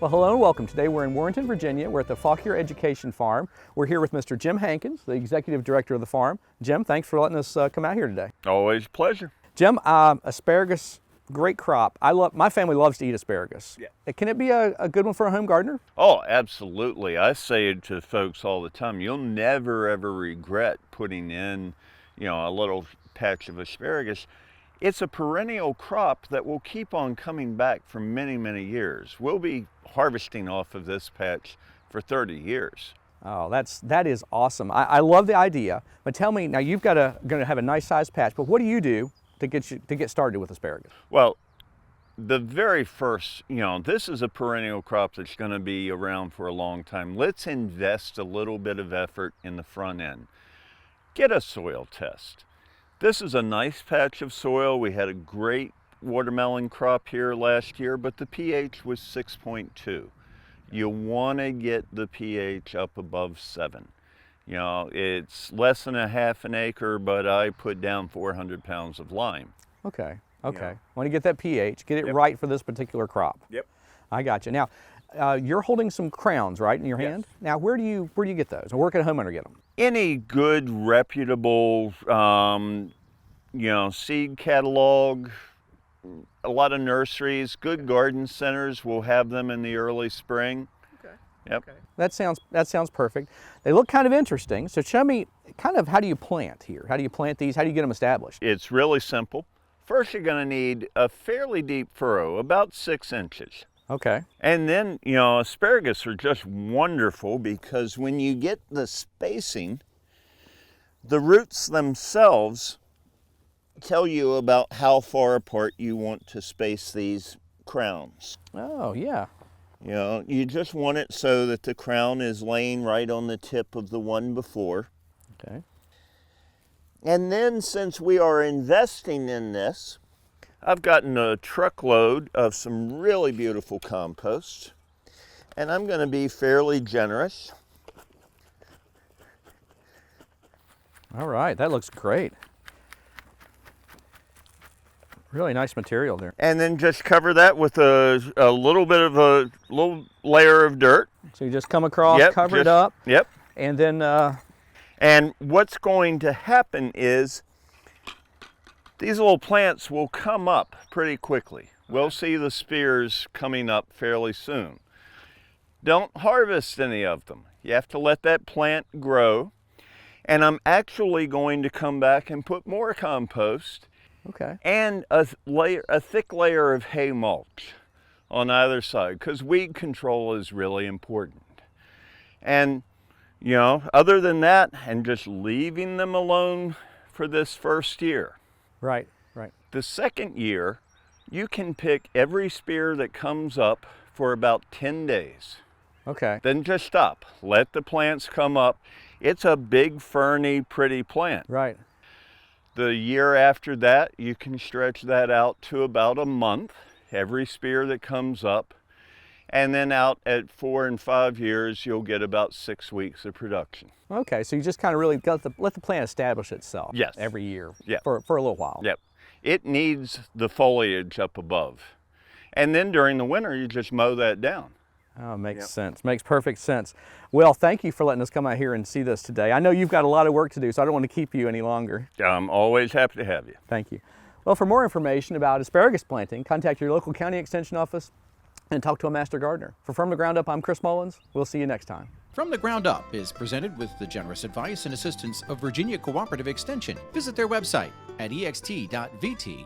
Well, hello and welcome. Today we're in Warrenton, Virginia. We're at the Fauquier Education Farm. We're here with Mr. Jim Hankins, the executive director of the farm. Jim, thanks for letting us come out here today. Always a pleasure. Jim, asparagus, great crop. My family loves to eat asparagus. Yeah. Can it be a good one for a home gardener? Oh, absolutely. I say it to folks all the time. You'll never ever regret putting in, a little patch of asparagus. It's a perennial crop that will keep on coming back for many, many years. We'll be harvesting off of this patch for 30 years. Oh, that is awesome. I love the idea. But tell me, now you've got going to have a nice sized patch, but what do you do to get started with asparagus? Well, the very first, this is a perennial crop that's going to be around for a long time. Let's invest a little bit of effort in the front end. Get a soil test. This is a nice patch of soil. We had a great watermelon crop here last year, but the pH was 6.2. You want to get the pH up above 7. It's less than a half an acre, but I put down 400 pounds of lime. Okay. Want to get that pH, get it right for this particular crop. Yep. I got you. Now, you're holding some crowns, right, in your hand? Now, where do you get those? Or where can a homeowner get them? Any good, reputable, seed catalog, a lot of nurseries, good garden centers will have them in the early spring. Okay. Yep. Okay. That sounds perfect. They look kind of interesting. So show me kind of how do you plant here? How do you plant these? How do you get them established? It's really simple. First, you're going to need a fairly deep furrow, about 6 inches. Okay. And then, asparagus are just wonderful because when you get the spacing, the roots themselves tell you about how far apart you want to space these crowns. Oh, yeah. You just want it so that the crown is laying right on the tip of the one before. Okay. And then since we are investing in this, I've gotten a truckload of some really beautiful compost, and I'm going to be fairly generous. All right, that looks great. Really nice material there. And then just cover that with a little bit of a little layer of dirt. So you just come across, cover it up. Yep. And then... And what's going to happen is these little plants will come up pretty quickly. We'll see the spears coming up fairly soon. Don't harvest any of them. You have to let that plant grow. And I'm actually going to come back and put more compost. Okay. And a thick layer of hay mulch on either side, because weed control is really important. And other than that, and just leaving them alone for this first year. Right. The second year, you can pick every spear that comes up for about 10 days. Okay. Then just stop. Let the plants come up. It's a big, ferny, pretty plant. Right. The year after that, you can stretch that out to about a month, every spear that comes up. And then out at 4 and 5 years, you'll get about 6 weeks of production. Okay, so you just kind of really let the plant establish itself. Yes. Every year. Yeah. For a little while. Yep. It needs the foliage up above. And then during the winter, you just mow that down. Oh, makes sense. Makes perfect sense. Well, thank you for letting us come out here and see this today. I know you've got a lot of work to do, so I don't want to keep you any longer. I'm always happy to have you. Thank you. Well, for more information about asparagus planting, contact your local county extension office and talk to a master gardener. For From the Ground Up, I'm Chris Mullins. We'll see you next time. From the Ground Up is presented with the generous advice and assistance of Virginia Cooperative Extension. Visit their website at ext.vt.edu.